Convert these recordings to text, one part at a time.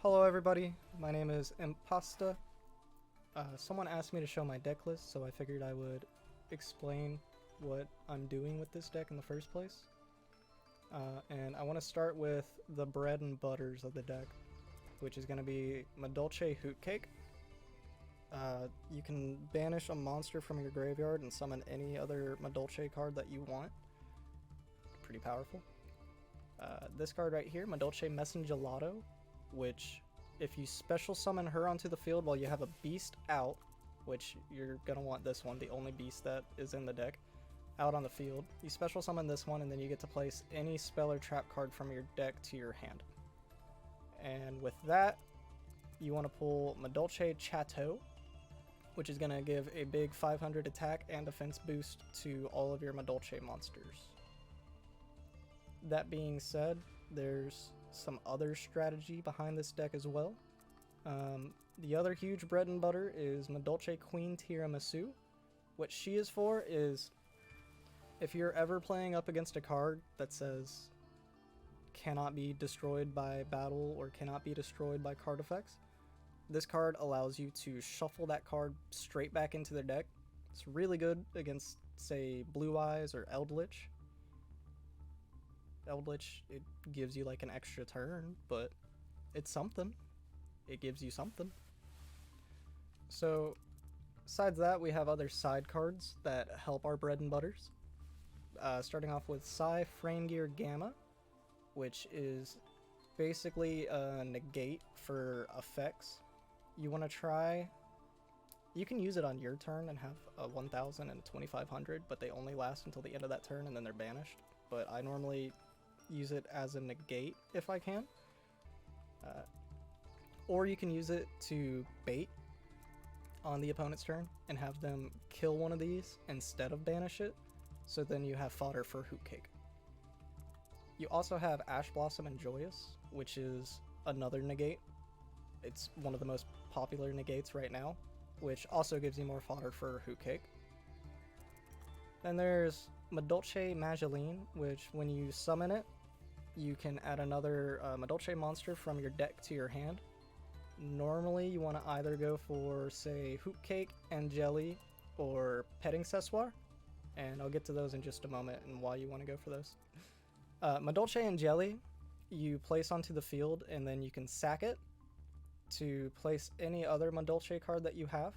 Hello everybody, my name is ImpPasta. Someone asked me to show my deck list, so I figured I would explain what I'm doing with this deck in the first place. And I want to start with the bread and butters of the deck, which is going to be Madolche Hootcake. You can banish a monster from your graveyard and summon any other Madolche card that you want. Pretty powerful. This card right here, Madolche Messengelado, which if you special summon her onto the field while you have a beast out, which you're going to want this one, the only beast that is in the deck, out on the field, you special summon this one and then you get to place any spell or trap card from your deck to your hand. And with that, you want to pull Madolche Chateau, which is going to give a big 500 attack and defense boost to all of your Madolche monsters. That being said, there's some other strategy behind this deck as well. The other huge bread and butter is Madolche Queen Tiramisu. What she is for is, if you're ever playing up against a card that says cannot be destroyed by battle or cannot be destroyed by card effects, this card allows you to shuffle that card straight back into the deck. It's really good against, say, Blue Eyes or Eldritch. Eldritch, it gives you like an extra turn, but it's something. It gives you something. So, besides that, we have other side cards that help our bread and butters. Starting off with Psy Frame Gear Gamma, which is basically a negate for effects. You want to try... You can use it on your turn and have a 1000 and 2500, but they only last until the end of that turn and then they're banished. But I normally use it as a negate if I can. Or you can use it to bait on the opponent's turn and have them kill one of these instead of banish it, so then you have fodder for Hootcake. You also have Ash Blossom and Joyous, which is another negate. It's one of the most popular negates right now, which also gives you more fodder for Hootcake. Then there's Madolche Mageline, which when you summon it, you can add another Madolche monster from your deck to your hand. Normally, you want to either go for, say, Hootcake and Jelly or Petting Sessoir, and I'll get to those in just a moment and why you want to go for those. Madolche and Jelly, you place onto the field and then you can sack it to place any other Madolche card that you have.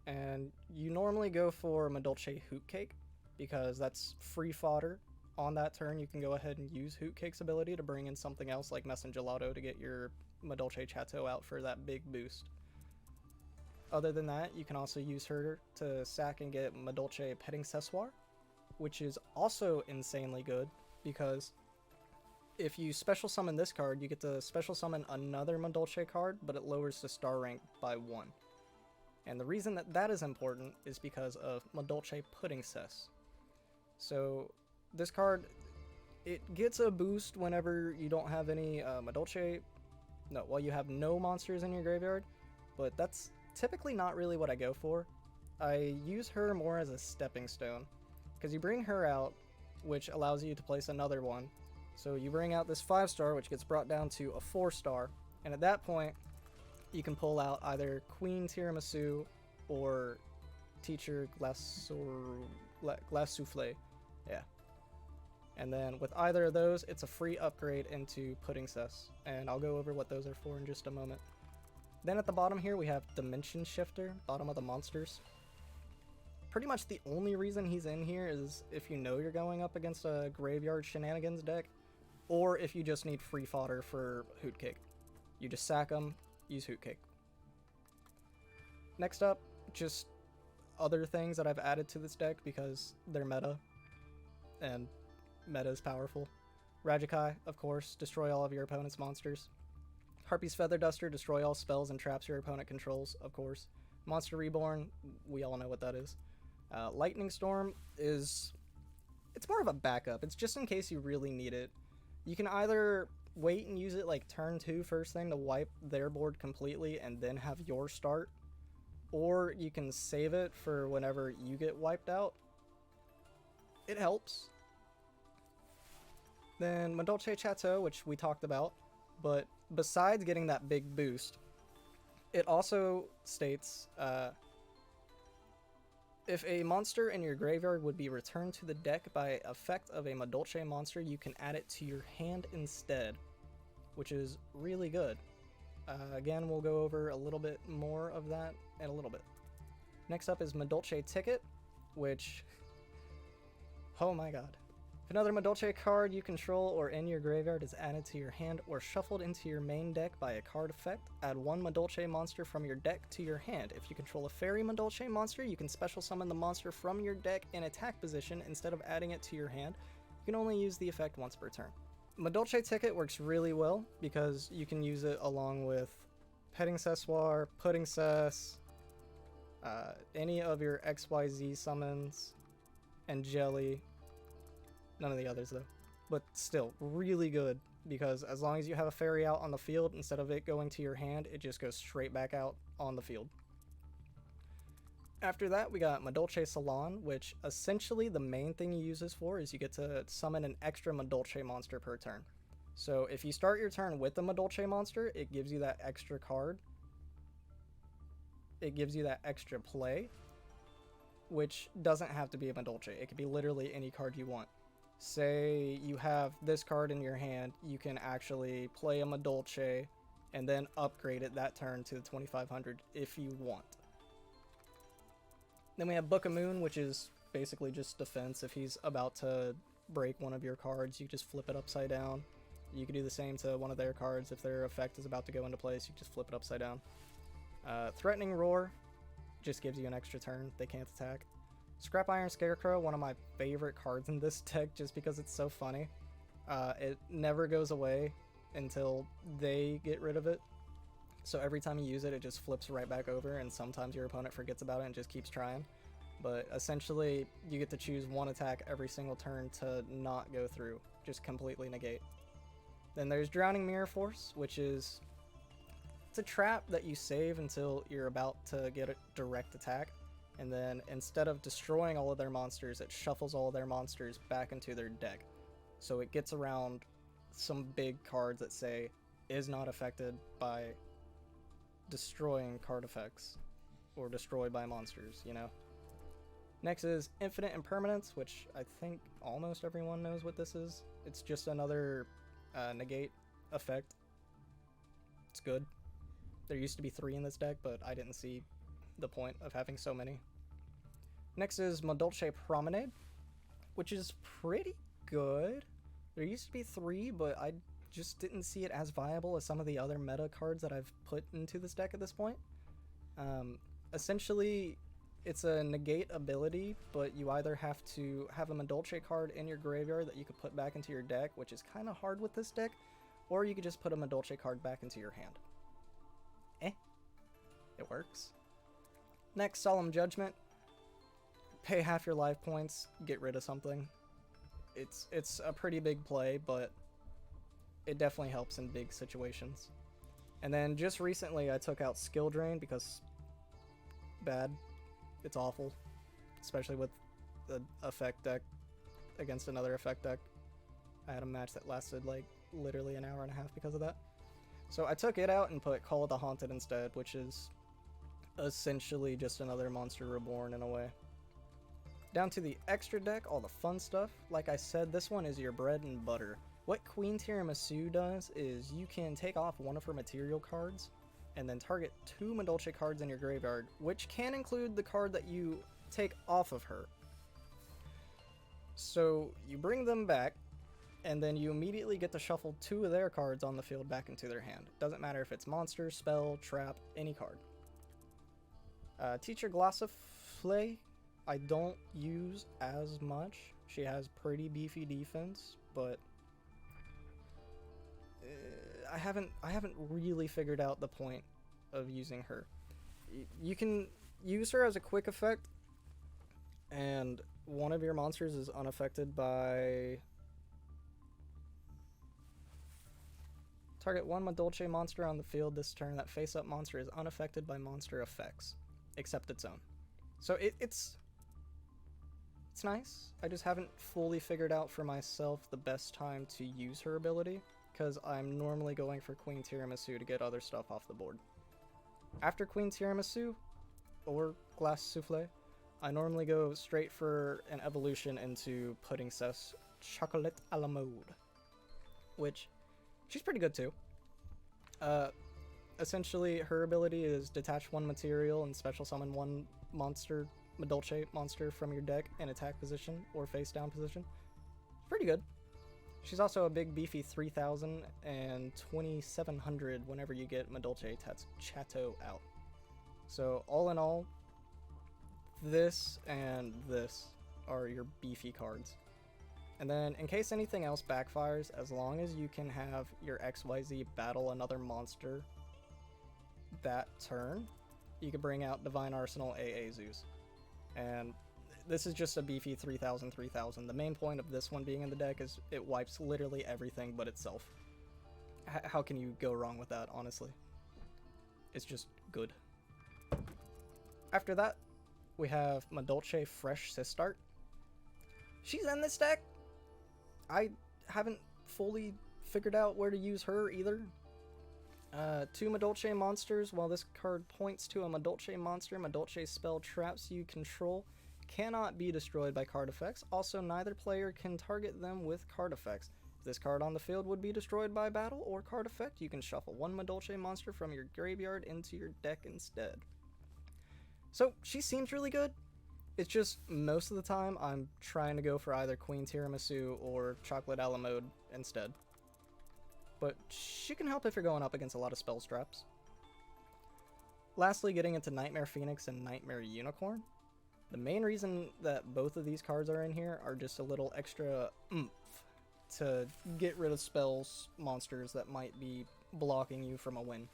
And you normally go for Madolche Hootcake because that's free fodder. On that turn, you can go ahead and use Hootcake's ability to bring in something else like Messengelado to get your Madolche Chateau out for that big boost. Other than that, you can also use her to sack and get Madolche Petting Sessoir, which is also insanely good because if you special summon this card, you get to special summon another Madolche card, but it lowers the star rank by 1. And the reason that that is important is because of Madolche Pudding Cess. So this card, it gets a boost whenever you don't have any Madolche, well, you have no monsters in your graveyard, but that's typically not really what I go for. I use her more as a stepping stone, because you bring her out, which allows you to place another one. So you bring out this 5-star, which gets brought down to a 4-star, and at that point, you can pull out either Queen Tiramisu or Teacher Glace Souffle. Yeah. And then with either of those, it's a free upgrade into Pudding Cess, and I'll go over what those are for in just a moment. Then at the bottom here, we have Dimension Shifter, bottom of the monsters. Pretty much the only reason he's in here is if you know you're going up against a Graveyard Shenanigans deck, or if you just need free fodder for Hootcake. You just sack them, use Hootcake. Next up, just other things that I've added to this deck because they're meta, and meta is powerful. Rajakai, of course, destroy all of your opponent's monsters. Harpy's Feather Duster, destroy all spells and traps your opponent controls, of course. Monster Reborn, we all know what that is. Lightning Storm it's more of a backup. It's just in case you really need it. You can either wait and use it like turn 2 first thing to wipe their board completely and then have your start, or you can save it for whenever you get wiped out. It helps. Then Madolche Chateau, which we talked about. But besides getting that big boost, it also states if a monster in your graveyard would be returned to the deck by effect of a Madolche monster, you can add it to your hand instead, which is really good. Again, we'll go over a little bit more of that in a little bit. Next up is Madolche Ticket, which, oh my god. If another Madolche card you control or in your graveyard is added to your hand or shuffled into your main deck by a card effect, add one Madolche monster from your deck to your hand. If you control a fairy Madolche monster, you can special summon the monster from your deck in attack position instead of adding it to your hand. You can only use the effect once per turn. Madolche Ticket works really well because you can use it along with Petting Sessoir, Pudding Cess, any of your XYZ summons, and Jelly. None of the others though. But still, really good, because as long as you have a fairy out on the field, instead of it going to your hand, it just goes straight back out on the field. After that, we got Madolche Salon, which essentially the main thing you use this for is you get to summon an extra Madolche monster per turn. So if you start your turn with the Madolche monster, it gives you that extra card. It gives you that extra play, which doesn't have to be a Madolche. It could be literally any card you want. Say you have this card in your hand, you can actually play a Madolche and then upgrade it that turn to the 2500 if you want. Then we have Book of Moon, which is basically just defense. If he's about to break one of your cards, you just flip it upside down. You can do the same to one of their cards. If their effect is about to go into place, you just flip it upside down. Threatening Roar just gives you an extra turn. They can't attack. Scrap Iron Scarecrow, one of my favorite cards in this deck just because it's so funny. It never goes away until they get rid of it. So every time you use it, it just flips right back over, and sometimes your opponent forgets about it and just keeps trying. But essentially, you get to choose one attack every single turn to not go through, just completely negate. Then there's Drowning Mirror Force, which is... it's a trap that you save until you're about to get a direct attack. And then instead of destroying all of their monsters, it shuffles all of their monsters back into their deck. So it gets around some big cards that say, is not affected by destroying card effects or destroyed by monsters, you know. Next is Infinite Impermanence, which I think almost everyone knows what this is. It's just another negate effect. It's good. There used to be 3 in this deck, but I didn't see the point of having so many. Next is Madolche Promenade, which is pretty good. There used to be 3, but I just didn't see it as viable as some of the other meta cards that I've put into this deck at this point. Essentially, it's a negate ability, but you either have to have a Madolche card in your graveyard that you could put back into your deck, which is kind of hard with this deck, or you could just put a Madolche card back into your hand. It works. Next, Solemn Judgment. Pay half your life points, get rid of something. It's a pretty big play, but it definitely helps in big situations. And then just recently I took out Skill Drain because bad. It's awful. Especially with the effect deck against another effect deck. I had a match that lasted like literally an hour and a half because of that. So I took it out and put Call of the Haunted instead, which is essentially just another Monster Reborn in a way. Down to the extra deck, all the fun stuff. Like I said, this one is your bread and butter. What Queen Tiramisu does is you can take off one of her material cards and then target 2 Madolche cards in your graveyard, which can include the card that you take off of her. So you bring them back, and then you immediately get to shuffle 2 of their cards on the field back into their hand. Doesn't matter if it's monster, spell, trap, any card. Teacher Glossiflay, I don't use as much. She has pretty beefy defense, but I haven't really figured out the point of using her. You can use her as a quick effect, and one of your monsters is unaffected by... Target 1 Madolche monster on the field this turn. That face-up monster is unaffected by monster effects, except its own. So it's nice. I just haven't fully figured out for myself the best time to use her ability, because I'm normally going for Queen Tiramisu to get other stuff off the board. After Queen Tiramisu, or Glace Souffle, I normally go straight for an evolution into Pudding Cess Chocolat a la Mode, which she's pretty good too. Essentially, her ability is detach one material and special summon one monster, Madolche monster from your deck in attack position or face down position. It's pretty good. She's also a big beefy 3000 and 2700 whenever you get Madolche Chateau out. So all in all, this and this are your beefy cards. And then in case anything else backfires, as long as you can have your XYZ battle another monster that turn, you can bring out Divine Arsenal AA Zeus. And this is just a beefy 3000. The main point of this one being in the deck is it wipes literally everything but itself. How can you go wrong with that, honestly? It's just good. After that, we have Madolche Fresh Sistart. She's in this deck. I haven't fully figured out where to use her either. 2 Madolche monsters. While this card points to a Madolche monster, Madolche spell traps you control cannot be destroyed by card effects. Also, neither player can target them with card effects. If this card on the field would be destroyed by battle or card effect, you can shuffle one Madolche monster from your graveyard into your deck instead. So, she seems really good. It's just, most of the time, I'm trying to go for either Queen Tiramisu or Chocolate a la Mode instead. But she can help if you're going up against a lot of spell traps. Lastly, getting into Nightmare Phoenix and Nightmare Unicorn. The main reason that both of these cards are in here are just a little extra oomph to get rid of spells, monsters that might be blocking you from a win.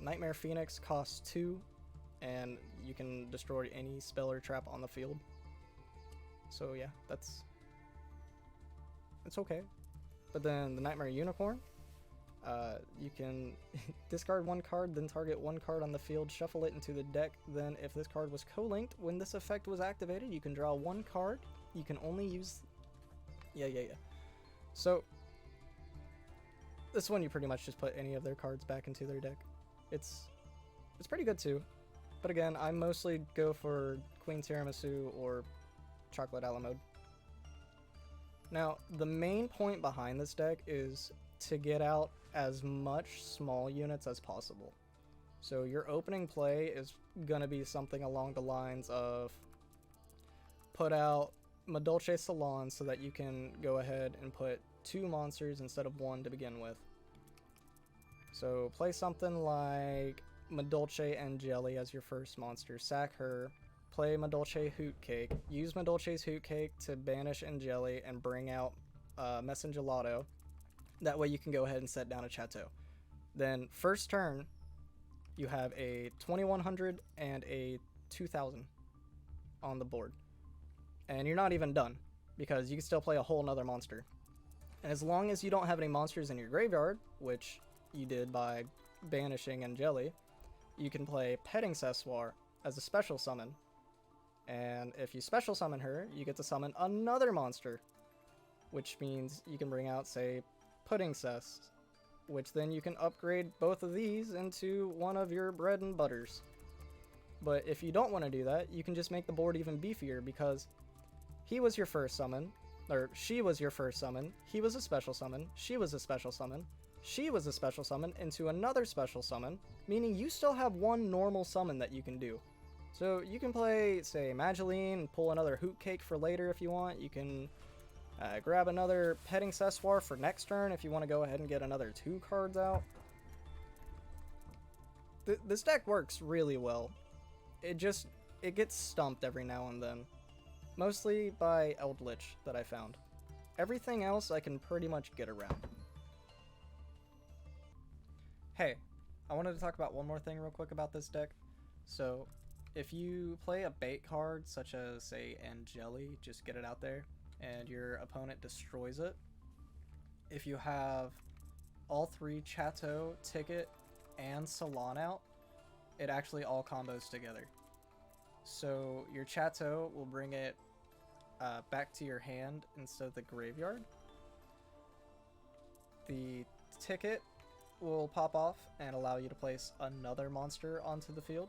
Nightmare Phoenix costs 2, and you can destroy any spell or trap on the field. So yeah, it's okay. But then the Nightmare Unicorn, you can discard one card, then target one card on the field, shuffle it into the deck. Then if this card was co-linked, when this effect was activated, you can draw one card. You can only use... Yeah. So, this one you pretty much just put any of their cards back into their deck. It's pretty good too. But again, I mostly go for Queen Tiramisu or Chocolate a la Mode. Now, the main point behind this deck is to get out as much small units as possible. So your opening play is going to be something along the lines of put out Madolche Salon so that you can go ahead and put 2 monsters instead of 1 to begin with. So play something like Madolche and Jelly as your first monster, sack her, play Madolche Hoot Cake, use Madolche's Hoot Cake to banish Jelly and bring out Messengelato. That way you can go ahead and set down a Chateau. Then first turn, you have a 2100 and a 2000 on the board. And you're not even done, because you can still play a whole nother monster. And as long as you don't have any monsters in your graveyard, which you did by banishing Jelly, you can play Petting Sessoir as a special summon. And if you special summon her, you get to summon another monster, which means you can bring out, say, Pudding Cess, which then you can upgrade both of these into one of your bread and butters. But if you don't want to do that, you can just make the board even beefier, because he was your first summon, or she was your first summon, he was a special summon, she was a special summon, she was a special summon into another special summon, meaning you still have one normal summon that you can do. So you can play, say, Mageline and pull another Hoot Cake for later if you want. You can grab another Petting Sessoir for next turn if you want to go ahead and get another 2 cards out. This deck works really well. It gets stumped every now and then. Mostly by Eldritch that I found. Everything else I can pretty much get around. Hey, I wanted to talk about one more thing real quick about this deck. So, if you play a bait card, such as, say, Jelly, just get it out there, and your opponent destroys it, if you have all 3 Chateau, Ticket, and Salon out, it actually all combos together. So your Chateau will bring it back to your hand instead of the graveyard. the ticket will pop off and allow you to place another monster onto the field.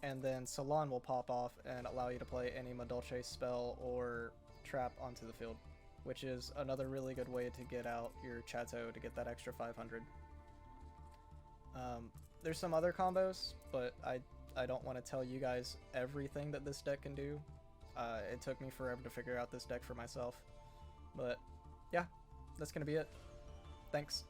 And then Salon will pop off and allow you to play any Madolche spell or trap onto the field, which is another really good way to get out your Chateau to get that extra 500. There's some other combos, but I don't want to tell you guys everything that this deck can do. It took me forever to figure out this deck for myself. But yeah, that's going to be it. Thanks.